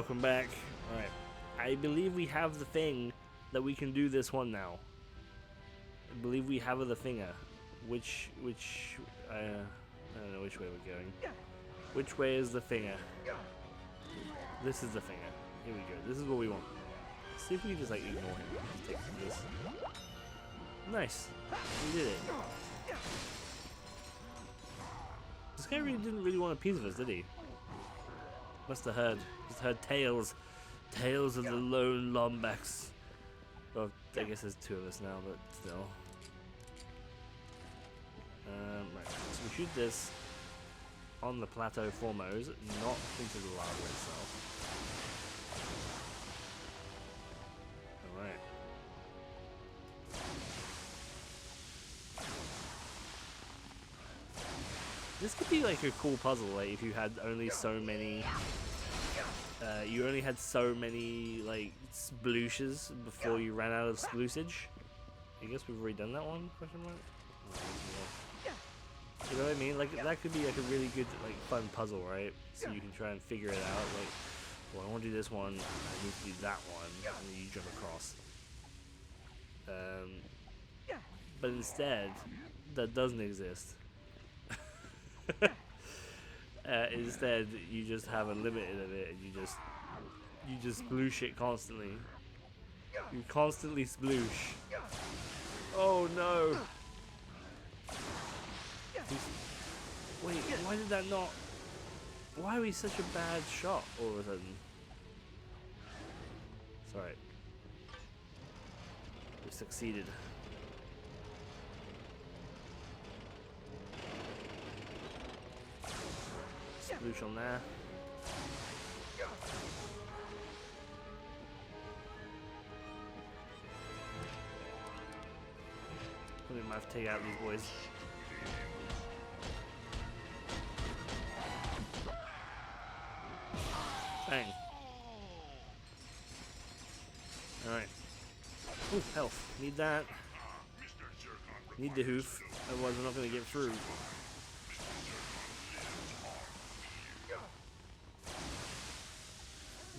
welcome back. Alright, I believe we have the thing that we can do this one now. I believe we have the thinger. I don't know which way we're going. Which way is the thinger? This is the thinger. Here we go. This is what we want. Let's see if we can just like ignore him. Just take this. Nice. We did it. This guy really didn't really want a piece of us, did he? Must have heard. Just heard tales. Tales of the lone Lombax. Well, I guess there's two of us now, but still. Right. So we shoot this on the plateau foremost, not into the lava itself. Alright. This could be like a cool puzzle, like if you had only so many you only had so many like splooshes before you ran out of sploosage. I guess we've already done that one, question mark? You know what I mean? Like that could be like a really good like fun puzzle, right? So you can try and figure it out, like, well, I want to do this one, I need to do that one, and then you jump across. But instead, that doesn't exist. Instead, you just have a limit of it, and you just sploosh it constantly. You constantly sploosh. Oh no! Wait, why did that not? Why are we such a bad shot all of a sudden? Sorry. We succeeded. Sploosh on there. We might have to take out these boys. Bang. Alright. Ooh, health. Need that. Need the hoof. Otherwise we're not going to get through.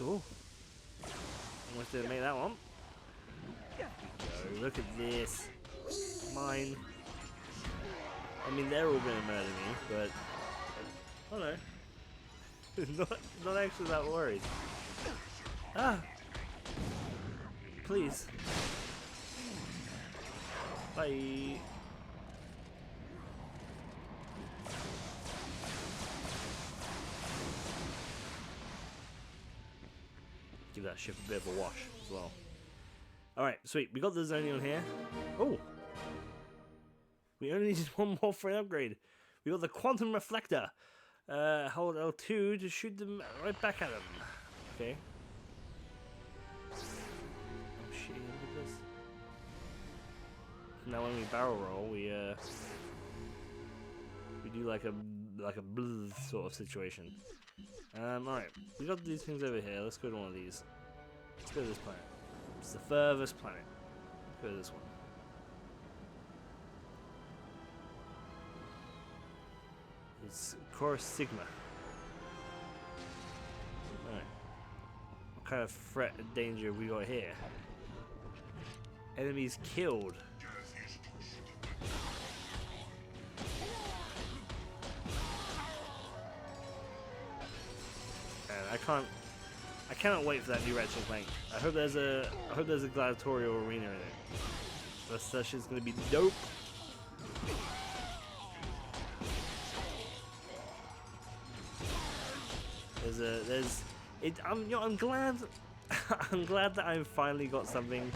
Oh. Almost didn't make that one. Go. Look at this. Mine. I mean, they're all going to murder me, but... Oh no. not actually that worried. Ah! Please. Bye. Give that ship a bit of a wash as well. Alright, sweet. We got the zoning on here. Oh! We only need one more for an upgrade. We got the quantum reflector. Hold L2 to shoot them right back at them. Okay. Oh shit, look at this. Now when we barrel roll, we do like a blues sort of situation. Alright, we got these things over here. Let's go to one of these. Let's go to this planet. It's the furthest planet. Let's go to this one. It's Chorus Sigma. Alright. What kind of threat and danger we got here? Enemies killed. And I cannot wait for that new Ratchet and Clank. I hope there's a gladiatorial arena in it. That shit's gonna be dope. I'm glad I'm glad that I've finally got something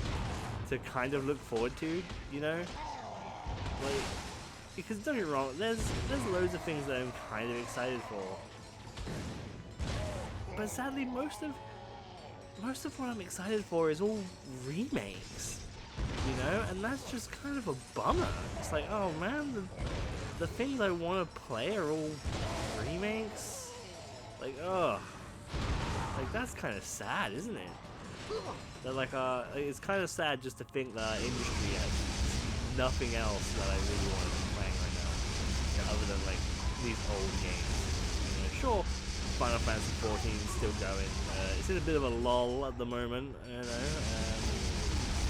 to kind of look forward to, you know? Like, because don't get me wrong, there's loads of things that I'm kind of excited for. But sadly most of what I'm excited for is all remakes. You know? And that's just kind of a bummer. It's like, oh man, the things I want to play are all remakes. Like, oh, like that's kind of sad, isn't it? That like, it's kind of sad just to think that our industry has nothing else that I really want to be playing right now, other than like these old games. You know, sure, Final Fantasy 14 is still going. It's in a bit of a lull at the moment, you know.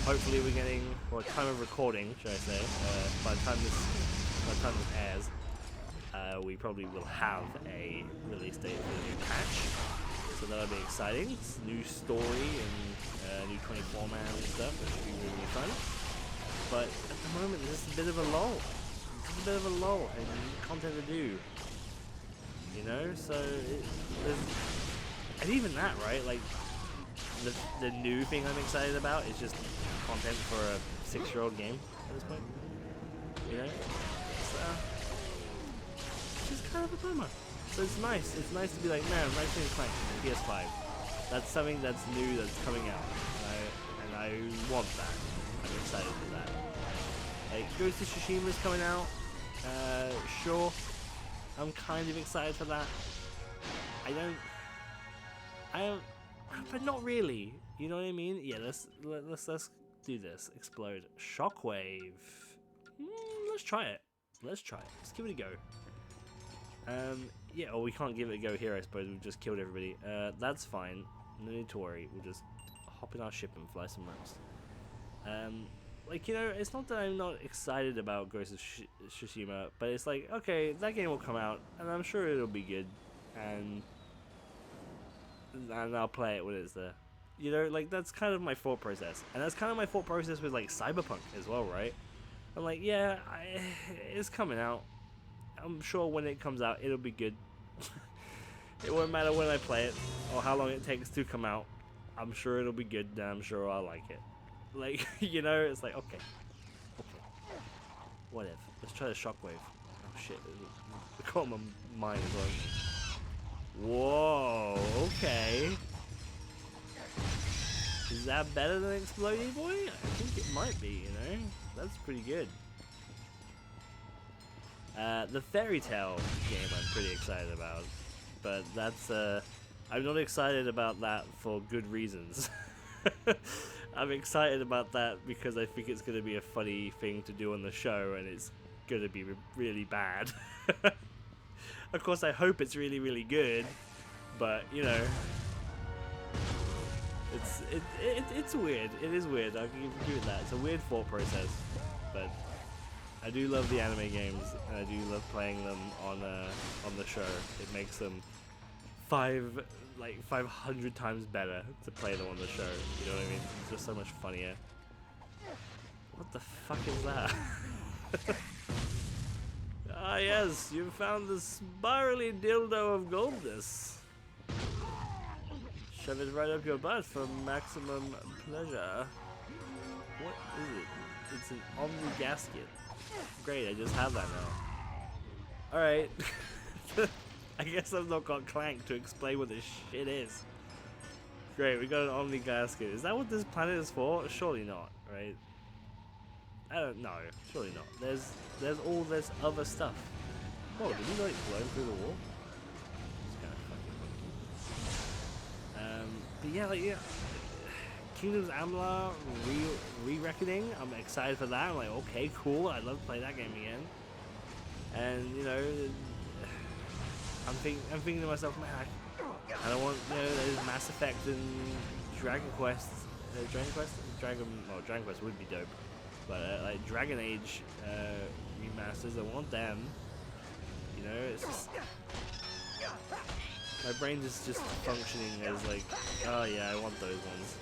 Hopefully we're getting, or time of recording, should I say, by the time this airs, we probably will have a release date for the new patch. So that'll be exciting. It's new story and new 24-man and stuff, which should be really fun. But at the moment, there's just a bit of a lull. It's a bit of a lull and content to do. You know, so and even that, right? Like the new thing I'm excited about is just content for a 6-year-old game at this point. You know, it's just kind of a bummer. So it's nice. It's nice to be like, man, Ratchet and Clank PS5. That's something that's new, that's coming out, and I want that. I'm excited for that. Like Ghost of Tsushima's coming out. Sure. I'm kind of excited for that. I don't, but not really. You know what I mean? Yeah, let's do this. Explode. Shockwave. Let's try it. Let's try it. Let's give it a go. Yeah, or we can't give it a go here, I suppose. We've just killed everybody. That's fine. No need to worry. We'll just hop in our ship and fly somewhere else. Like, you know, it's not that I'm not excited about Ghost of Tsushima, but it's like, okay, that game will come out, and I'm sure it'll be good, and I'll play it when it's there. You know, like, that's kind of my thought process. And that's kind of my thought process with, like, Cyberpunk as well, right? I'm like, yeah, it's coming out. I'm sure when it comes out, it'll be good. It won't matter when I play it, or how long it takes to come out. I'm sure it'll be good, and I'm sure I'll like it. Like, you know, it's like, okay, whatever. Let's try the Shockwave. Oh shit, it caught my mind as well. Whoa, okay. Is that better than Explodey Boy? I think it might be, you know? That's pretty good. The Fairy Tail game I'm pretty excited about. But that's, I'm not excited about that for good reasons. I'm excited about that because I think it's going to be a funny thing to do on the show, and it's going to be really bad. Of course, I hope it's really, really good, but you know, it's weird. It is weird. I can give it that. It's a weird thought process, but I do love the anime games, and I do love playing them on the show. It makes them 500 times better to play them on the show. You know what I mean? It's just so much funnier. What the fuck is that? Ah yes, you found the spirally dildo of goldness. Shove it right up your butt for maximum pleasure. What is it? It's an Omni gasket. Great, I just have that now. Alright. I guess I've not got Clank to explain what this shit is. Great, we got an Omni gasket. Is that what this planet is for? Surely not, right? I don't know. Surely not. There's all this other stuff. Oh, did he like blow through the wall? It's kind of fucking but yeah, like yeah. Kingdoms Amalur re-reckoning. I'm excited for that. I'm like, okay, cool. I'd love to play that game again. And you know, I'm thinking to myself, man, I don't want, you know, there's Mass Effect and Dragon Quest. Dragon Quest would be dope. But like Dragon Age remasters, I want them. You know, it's just my brain is just functioning as like, oh yeah, I want those ones.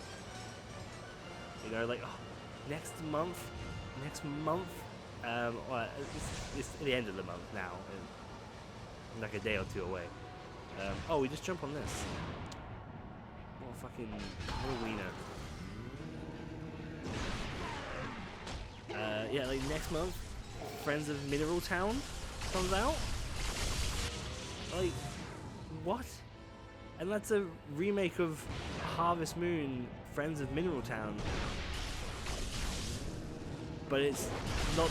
You know, like next month, well, it's the end of the month now, like a day or two away. Oh, we just jump on this. What a wiener. Yeah, like next month, Friends of Mineral Town comes out. Like, what? And that's a remake of Harvest Moon, Friends of Mineral Town. But it's not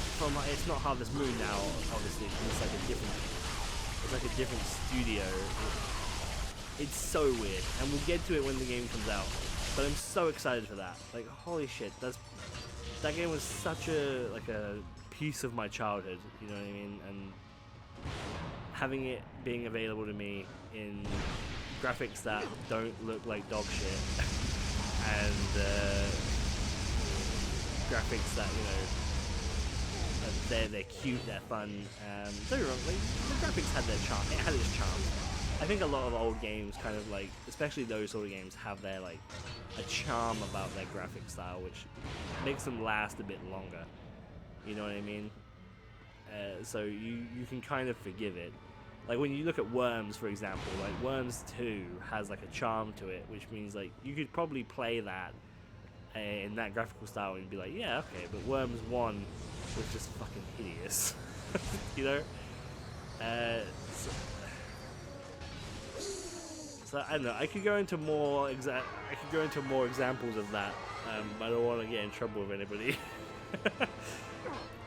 Harvest Moon now, obviously. It's like a different studio. It's so weird, and we'll get to it when the game comes out. But I'm so excited for that. Like, holy shit, that game was such a piece of my childhood, you know what I mean? And having it being available to me in graphics that don't look like dog shit and graphics that, you know, they're cute, they're fun. Don't get me wrong, like, the graphics had their charm. It had its charm. I think a lot of old games kind of like, especially those sort of games, have their like a charm about their graphic style, which makes them last a bit longer. You know what I mean? So you can kind of forgive it. Like when you look at Worms, for example, like Worms 2 has like a charm to it, which means like you could probably play that in that graphical style and be like, yeah, okay, but Worms 1 was just fucking hideous. You know? So I don't know. I could go into more examples of that, but I don't want to get in trouble with anybody. I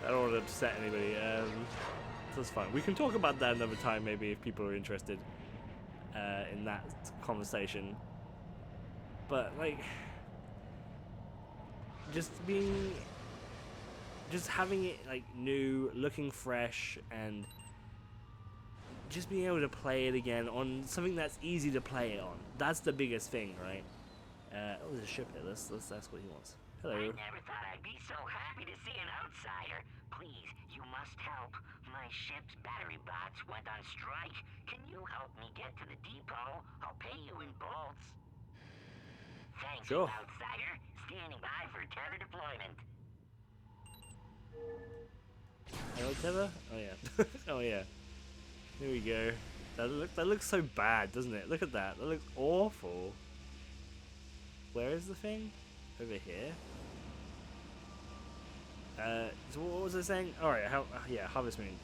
don't want to upset anybody. So that's fine. We can talk about that another time, maybe, if people are interested in that conversation. But like, just having it like new, looking fresh, and just being able to play it again on something that's easy to play it on. That's the biggest thing, right? Oh, there's a ship here. Let's ask what he wants. Hello. I never thought I'd be so happy to see an outsider. Please, you must help. My ship's battery box went on strike. Can you help me get to the depot? I'll pay you in bolts. Thank you, outsider. Standing by for tether deployment. Hello, tether? Oh yeah. Oh yeah. Here we go. That looks so bad, doesn't it? Look at that. That looks awful. Where is the thing? Over here. So what was I saying? All right. Yeah, Harvest Moon.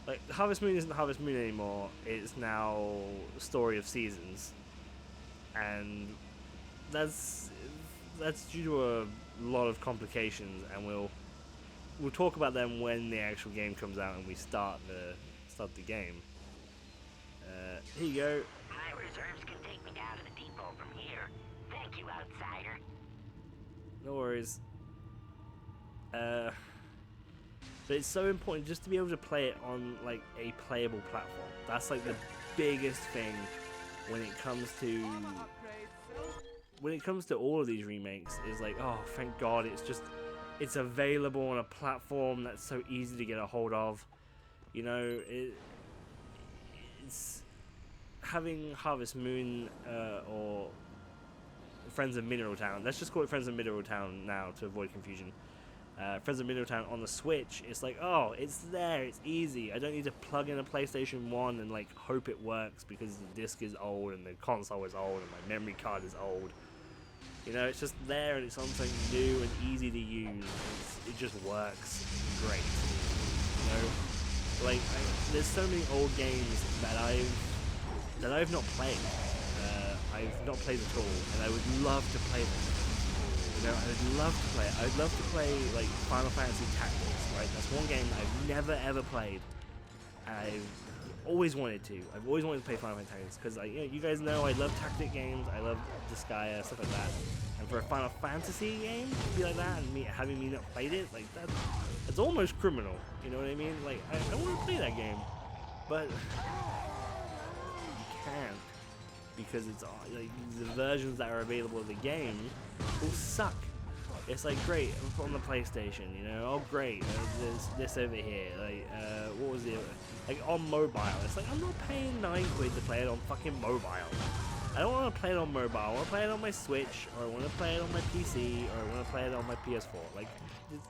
Like Harvest Moon isn't Harvest Moon anymore. It's now Story of Seasons, and that's due to a lot of complications, and we'll talk about them when the actual game comes out and we start the game. Here you go. My reserves can take me down to the depot from here. Thank you, outsider. No worries. But it's so important just to be able to play it on like a playable platform. That's like the biggest thing when it comes to all of these remakes. Is like, oh, thank God, it's available on a platform that's so easy to get a hold of. You know, it's having Harvest Moon or Friends of Mineral Town. Let's just call it Friends of Mineral Town now to avoid confusion. Friends of Mineral Town on the Switch, it's like, oh, it's there, it's easy. I don't need to plug in a PlayStation 1 and like hope it works because the disc is old and the console is old and my memory card is old. You know, it's just there and it's on something new and easy to use. It just works great. You know, like there's so many old games that I've not played. I've not played at all, and I would love to play them. You know, I'd love to play it. I'd love to play like Final Fantasy Tactics, right? That's one game that I've never ever played. I've always wanted to. I've always wanted to play Final Fantasy Tactics because, you know, you guys know I love tactic games. I love Disgaea, stuff like that. And for a Final Fantasy game to be like that and having me not played it, like that's almost criminal. You know what I mean? Like I want to play that game, but you can't. Because it's like the versions that are available of the game all suck. It's like, great, I'm on the PlayStation, you know, oh great, there's this over here, like, what was the other, like on mobile, it's like, I'm not paying £9 to play it on fucking mobile. I don't want to play it on mobile, I want to play it on my Switch, or I want to play it on my PC, or I want to play it on my PS4, like, just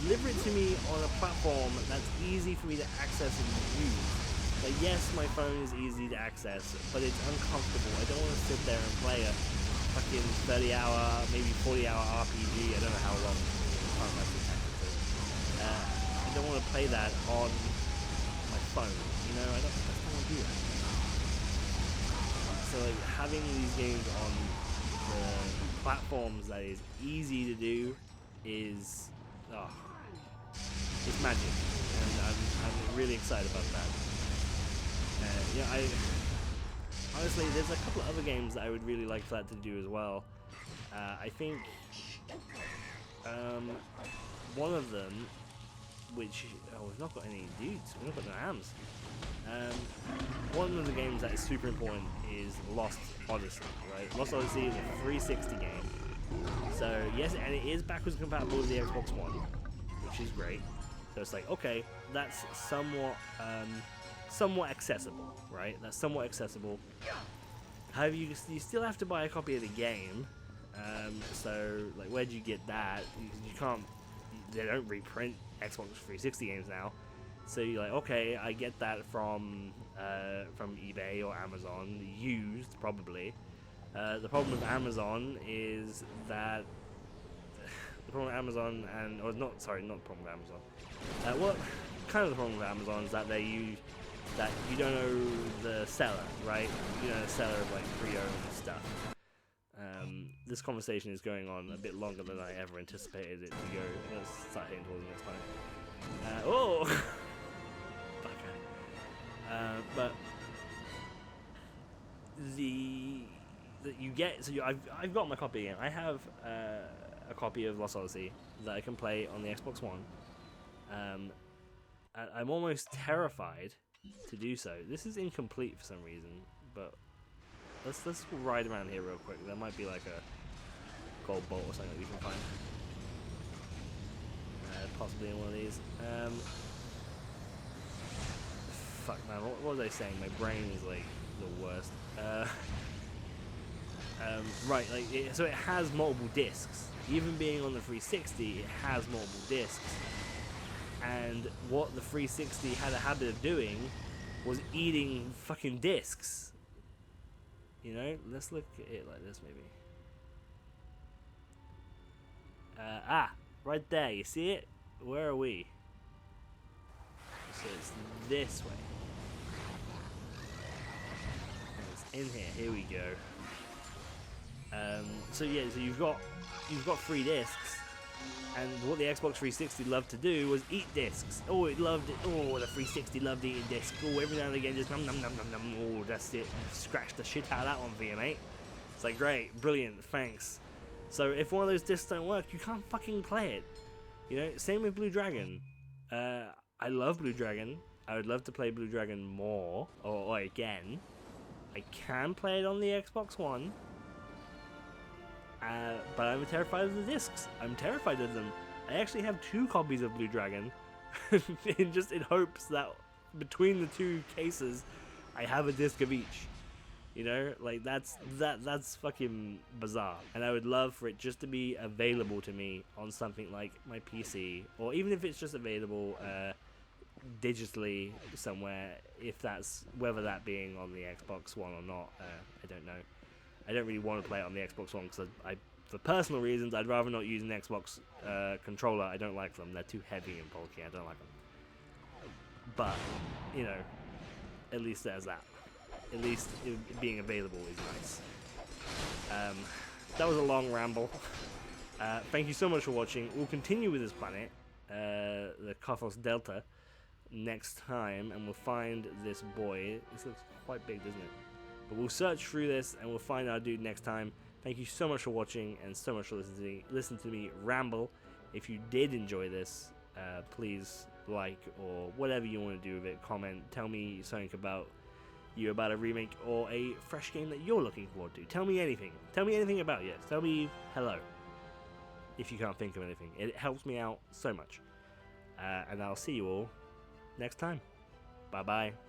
deliver it to me on a platform that's easy for me to access and use. Like, yes, my phone is easy to access, but it's uncomfortable. I don't want to sit there and play a fucking 30-hour, maybe 40-hour RPG. I don't know how long Final Fantasy Tactics is. I don't want to play that on my phone. You know, I don't want to do that. So, like, having these games on the platforms that is easy to do is, it's magic, and I'm really excited about that. Yeah, honestly, there's a couple of other games that I would really like that to do as well. I think one of them, which we've not got any dudes, we've not got no hams. One of the games that is super important is Lost Odyssey, right? Lost Odyssey is a 360 game. So, yes, and it is backwards compatible with the Xbox One, which is great. So it's like, okay, that's somewhat accessible, right? That's somewhat accessible. However, you still have to buy a copy of the game. So, like, where do you get that? You can't. They don't reprint Xbox 360 games now. So you're like, okay, I get that from eBay or Amazon, used probably. The problem with Amazon is that the problem with Amazon not the problem with Amazon. Well, kind of the problem with Amazon is that you don't know the seller, right? You know the seller of like pre-owned stuff. This conversation is going on a bit longer than I ever anticipated it to go. Let's start heading towards the next time. But I've got my copy again. I have a copy of Lost Odyssey that I can play on the Xbox One. I'm almost terrified to do so. This is incomplete for some reason, but let's ride around here real quick. There might be like a gold bolt or something that we can find. Possibly in one of these. Fuck man, what was I saying? My brain is like the worst. Right, like so it has multiple discs. Even being on the 360, it has multiple discs. And what the 360 had a habit of doing was eating fucking discs. You know, let's look at it like this maybe. Right there, you see it? Where are we? So it's this way. It's in here we go. So you've got 3 discs, and what the Xbox 360 loved to do was eat discs. Oh, the 360 loved eating discs. Oh, every now and again just nom nom nom nom nom. Oh, that's it. Scratch the shit out of that one for you, mate. It's like, great, brilliant, thanks. So if one of those discs don't work, you can't fucking play it. You know, same with Blue Dragon. I love Blue Dragon. I would love to play Blue Dragon more, or again. I can play it on the Xbox One. But I'm terrified of the discs. I'm terrified of them. I actually have 2 copies of Blue Dragon, in hopes that between the 2 cases, I have a disc of each. You know, like that's fucking bizarre. And I would love for it just to be available to me on something like my PC, or even if it's just available digitally somewhere. Whether that being on the Xbox One or not, I don't know. I don't really want to play it on the Xbox One because for personal reasons, I'd rather not use an Xbox controller. I don't like them. They're too heavy and bulky. I don't like them. But, you know, at least there's that. At least it being available is nice. That was a long ramble. Thank you so much for watching. We'll continue with this planet, the Kothos Delta, next time, and we'll find this boy. This looks quite big, doesn't it? But we'll search through this and we'll find our dude next time. Thank you so much for watching and so much for listening to me ramble. If you did enjoy this, please like or whatever you want to do with it. Comment. Tell me something about a remake or a fresh game that you're looking forward to. Tell me anything. Tell me anything about it. Tell me hello. If you can't think of anything. It helps me out so much. And I'll see you all next time. Bye-bye.